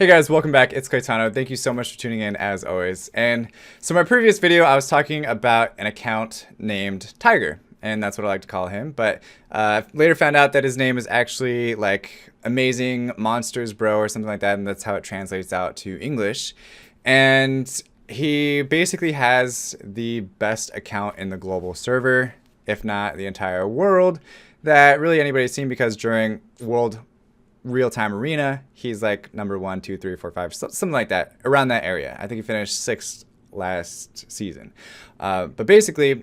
Hey guys, welcome back. It's Claytano. Thank you so much for tuning in as always. And so my previous video, I was talking about an account named Tiger, and that's what I like to call him. But later found out that his name is actually like Amazing Monsters Bro or something like that, and that's how it translates out to English. And he basically has the best account in the global server, if not the entire world, that really anybody's seen, because during World Real-Time Arena, he's like number 1, 2, 3, 4, 5, something like that, around that area. I think he finished 6th last season. But basically,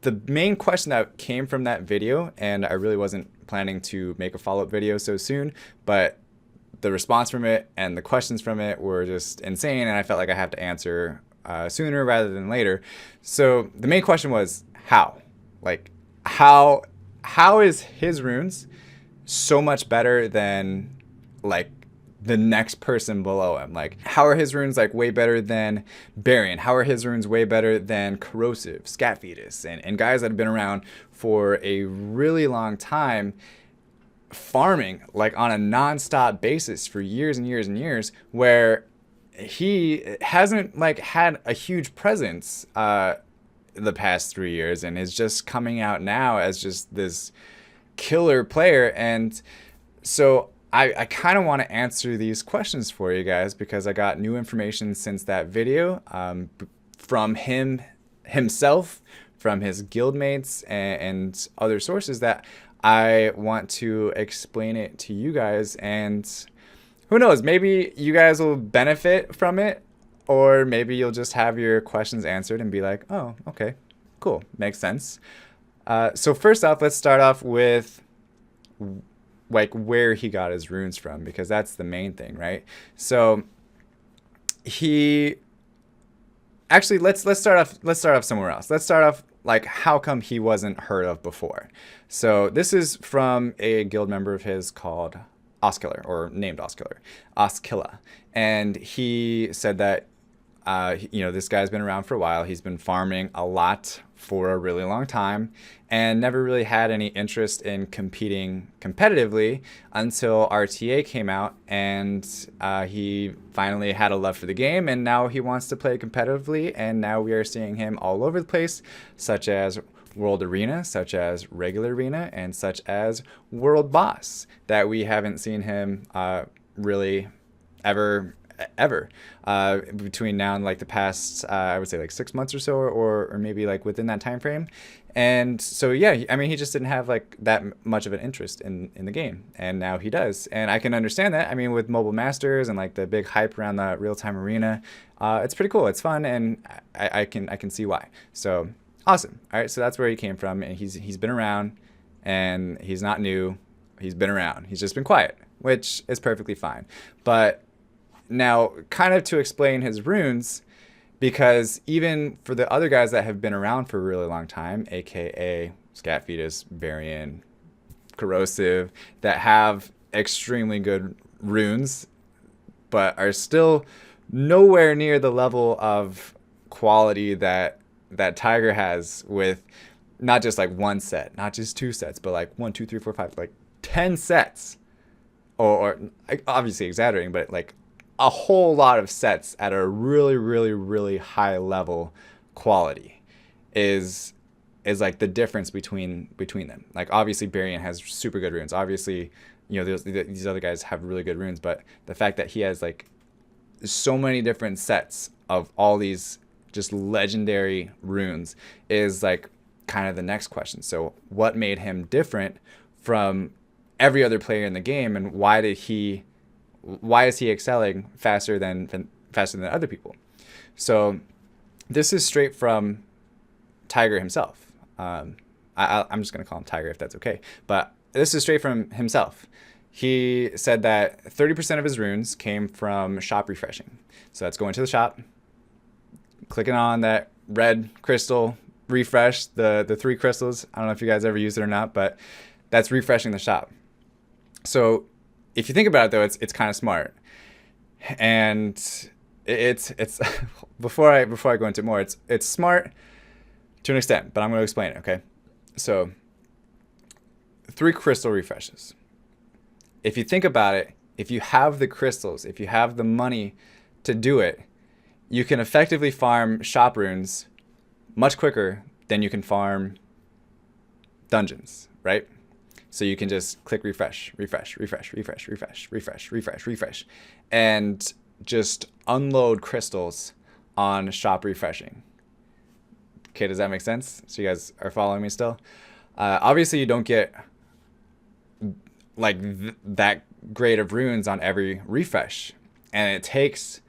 the main question that came from that video, and I really wasn't planning to make a follow-up video so soon, but the response from it and the questions from it were just insane, and I felt like I have to answer sooner rather than later. So the main question was how? Like, how is his runes so much better than like the next person below him? Like, how are his runes like way better than Barian? How are his runes way better than Corrosive, Scat Fetus, and guys that have been around for a really long time, farming like on a non-stop basis for years and years and years, where he hasn't like had a huge presence the past 3 years and is just coming out now as just this killer player. And so I kind of want to answer these questions for you guys, because I got new information since that video from himself, from his guildmates, and other sources that I want to explain it to you guys. And who knows, maybe you guys will benefit from it, or maybe you'll just have your questions answered and be like, oh, okay, cool, makes sense. So first off, let's start off with like where he got his runes from, because that's the main thing, right? So he actually, let's start off somewhere else. Let's start off like, how come he wasn't heard of before? So this is from a guild member of his called Oskiller, or named Oskilla, and he said that this guy's been around for a while. He's been farming a lot for a really long time and never really had any interest in competing competitively until RTA came out, and he finally had a love for the game, and now he wants to play competitively. And now we are seeing him all over the place, such as World Arena, such as Regular Arena, and such as World Boss, that we haven't seen him really ever between now and like the past I would say like 6 months or so, or maybe like within that time frame. And so yeah, I mean, he just didn't have like that much of an interest in the game, and now he does. And I can understand that. I mean, with Mobile Masters and like the big hype around the real-time arena, it's pretty cool, it's fun, and I can see why. So awesome. All right, so that's where he came from, and he's been around, and he's not new. He's been around. He's just been quiet, which is perfectly fine. But now, kind of to explain his runes, because even for the other guys that have been around for a really long time, aka Scat Fetus, Barian, Corrosive, that have extremely good runes, but are still nowhere near the level of quality that Tiger has, with not just like one set, not just 2 sets, but like 1, 2, 3, 4, 5, like 10 sets, or obviously exaggerating, but like a whole lot of sets at a really, really, really high level quality is like the difference between them. Like, obviously Barian has super good runes. Obviously, these other guys have really good runes, but the fact that he has like so many different sets of all these just legendary runes is like kind of the next question. So what made him different from every other player in the game, and why is he excelling faster than other people? So this is straight from Tiger himself. I'm just going to call him Tiger if that's okay. But this is straight from himself. He said that 30% of his runes came from shop refreshing. So that's going to the shop, clicking on that red crystal refresh, the 3 crystals. I don't know if you guys ever used it or not, but that's refreshing the shop. So if you think about it, though, it's kind of smart, and it's before I go into it more, it's smart to an extent, but I'm going to explain it. Okay, so 3 crystal refreshes. If you think about it, if you have the crystals, if you have the money to do it, you can effectively farm shop runes much quicker than you can farm dungeons, right? So you can just click refresh, refresh, refresh, refresh, refresh, refresh, refresh, refresh, and just unload crystals on shop refreshing. Okay, does that make sense? So you guys are following me still? Obviously, you don't get like that great of runes on every refresh, and it takes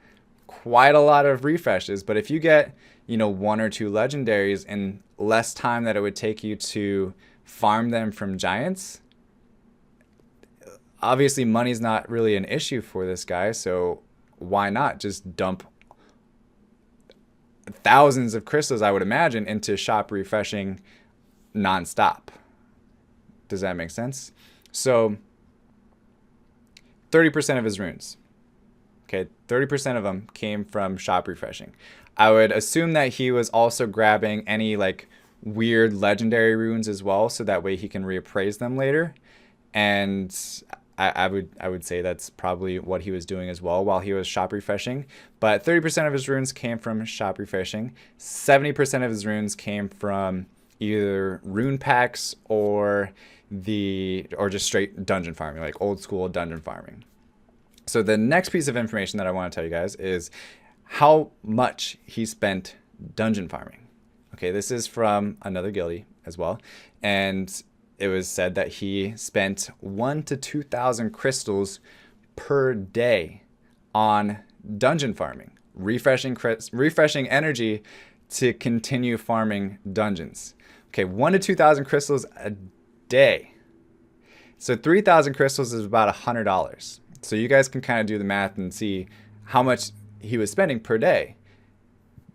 quite a lot of refreshes. But if you get, you know, 1 or 2 legendaries in less time that it would take you to farm them from giants, obviously money's not really an issue for this guy, so why not just dump thousands of crystals, I would imagine, into shop refreshing nonstop. Does that make sense? So 30% of his runes, okay, 30% of them came from shop refreshing. I would assume that he was also grabbing any like weird legendary runes as well, so that way he can reappraise them later. And I would say that's probably what he was doing as well while he was shop refreshing. But 30% of his runes came from shop refreshing. 70% of his runes came from either rune packs or just straight dungeon farming, like old school dungeon farming. So the next piece of information that I want to tell you guys is how much he spent dungeon farming. Okay, this is from another guildie as well, and it was said that he spent 1,000 to 2,000 crystals per day on dungeon farming, refreshing energy to continue farming dungeons. Okay, 1,000 to 2,000 crystals a day. So 3,000 crystals is about $100. So you guys can kind of do the math and see how much he was spending per day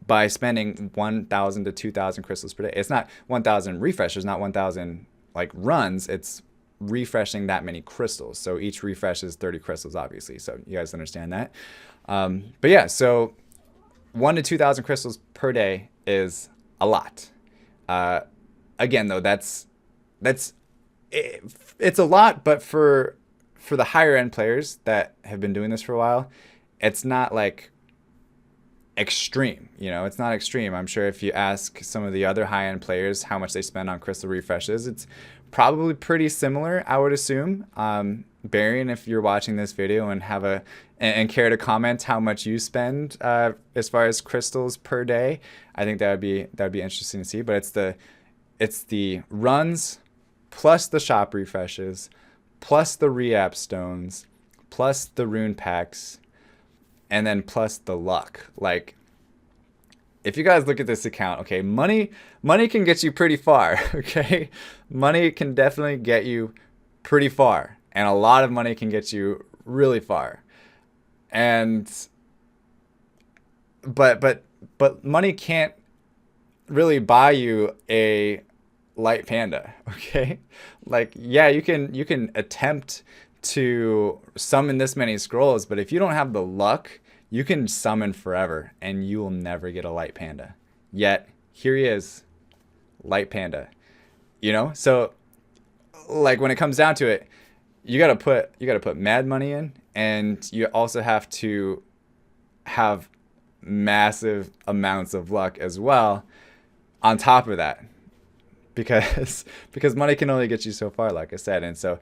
by spending 1,000 to 2,000 crystals per day. It's not 1,000 refreshes, not 1,000 like runs, it's refreshing that many crystals. So each refresh is 30 crystals, obviously. So you guys understand that. But yeah, so 1,000 to 2,000 crystals per day is a lot. Again, though, it's a lot, but for the higher end players that have been doing this for a while, it's not like extreme, you know, it's not extreme. I'm sure if you ask some of the other high-end players how much they spend on crystal refreshes, it's probably pretty similar, I would assume. Barian, if you're watching this video and care to comment how much you spend as far as crystals per day, I think that'd be interesting to see. But it's the runs plus the shop refreshes plus the re-app stones plus the rune packs, and then plus the luck. Like, if you guys look at this account, okay, money can get you pretty far, okay? Money can definitely get you pretty far, and a lot of money can get you really far. And but money can't really buy you a light panda, okay? Like, yeah, you can attempt to summon this many scrolls, but if you don't have the luck, you can summon forever and you will never get a light panda. Yet here he is, light panda. You know? So like when it comes down to it, you gotta put mad money in, and you also have to have massive amounts of luck as well on top of that. Because money can only get you so far, like I said. And so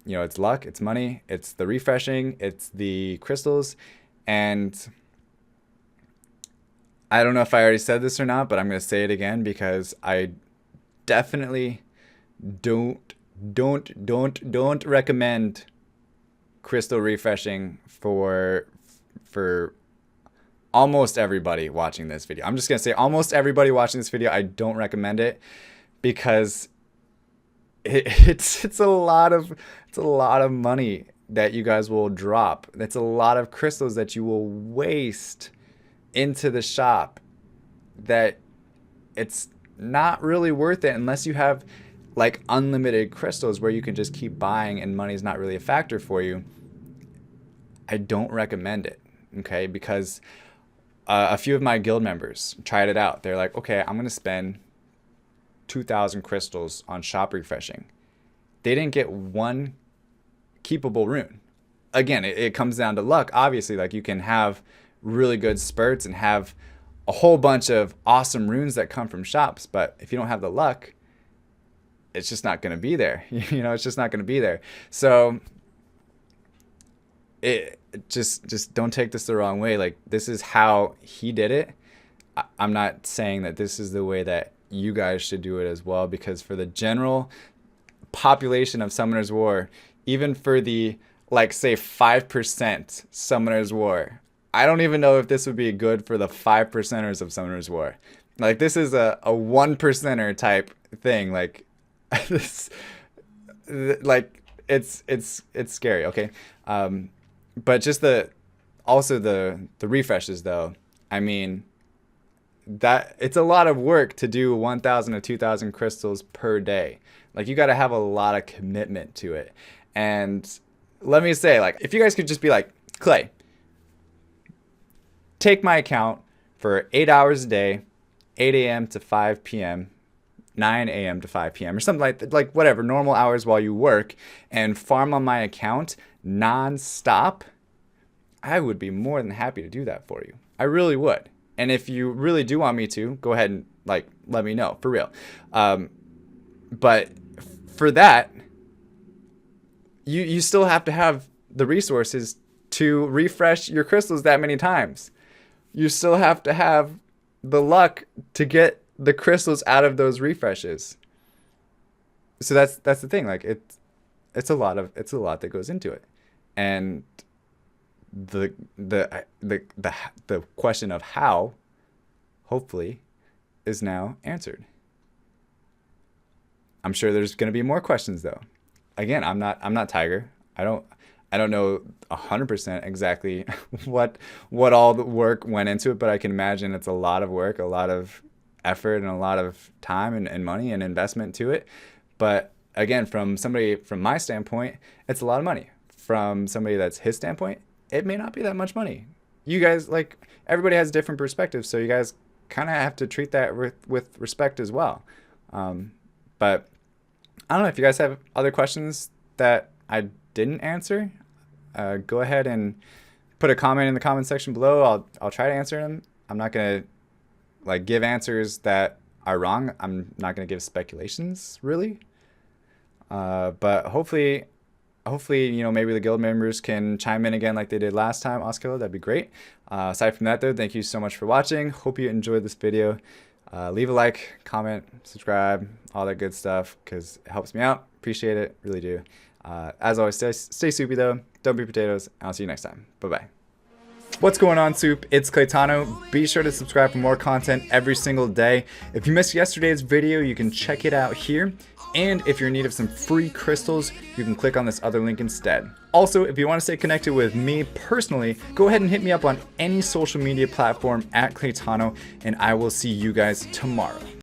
you know, it's luck, it's money, it's the refreshing, it's the crystals. And I don't know if I already said this or not, but I'm going to say it again because I definitely don't recommend crystal refreshing for almost everybody watching this video. I'm just going to say almost everybody watching this video, I don't recommend it because it's a lot of money that you guys will drop. That's a lot of crystals that you will waste into the shop, that it's not really worth it unless you have like unlimited crystals where you can just keep buying and money's not really a factor for you. I don't recommend it, okay? Because a few of my guild members tried it out. They're like, okay, I'm going to spend 2,000 crystals on shop refreshing. They didn't get one keepable rune. again, it comes down to luck. Obviously, like, you can have really good spurts and have a whole bunch of awesome runes that come from shops, but if you don't have the luck, it's just not going to be there. It's just not going to be there. So it just don't take this the wrong way. Like, this is how he did it. I'm not saying that this is the way that you guys should do it as well, because for the general population of Summoner's War, even for the, like, say 5% Summoner's War, I don't even know if this would be good for the 5%ers of Summoner's War. Like, this is a 1%er type thing. Like, this, like, it's scary. Okay. But just the refreshes though. I mean, that it's a lot of work to do 1,000 to 2,000 crystals per day. Like, you got to have a lot of commitment to it. And let me say, like, if you guys could just be like, Clay, take my account for 8 hours a day, 8 a.m. to 5 p.m., 9 a.m. to 5 p.m. or something like whatever, normal hours while you work, and farm on my account non-stop, I would be more than happy to do that for you. I really would. And if you really do want me to, go ahead and, like, let me know, for real. But for that, you still have to have the resources to refresh your crystals that many times. You still have to have the luck to get the crystals out of those refreshes. So that's the thing. Like, it's a lot that goes into it. And the question of how, hopefully, is now answered. I'm sure there's going to be more questions though. Again, I'm not Tiger. I don't know 100% exactly what all the work went into it, but I can imagine it's a lot of work, a lot of effort, and a lot of time and money and investment to it. But again, from my standpoint, it's a lot of money. From somebody that's his standpoint, it may not be that much money. You guys, like, everybody has different perspectives, so you guys kind of have to treat that with respect as well. But I don't know if you guys have other questions that I didn't answer. Go ahead and put a comment in the comment section below. I'll try to answer them. I'm not gonna, like, give answers that are wrong. I'm not gonna give speculations, really. But hopefully, maybe the guild members can chime in again like they did last time, Oscar. That'd be great. Aside from that, though, thank you so much for watching. Hope you enjoyed this video. Leave a like, comment, subscribe, all that good stuff, because it helps me out. Appreciate it, really do. As always, stay soupy though. Don't be potatoes. And I'll see you next time. Bye-bye. What's going on, Soup? It's Claytano. Be sure to subscribe for more content every single day. If you missed yesterday's video, you can check it out here. And if you're in need of some free crystals, you can click on this other link instead. Also, if you want to stay connected with me personally, go ahead and hit me up on any social media platform at Claytano, and I will see you guys tomorrow.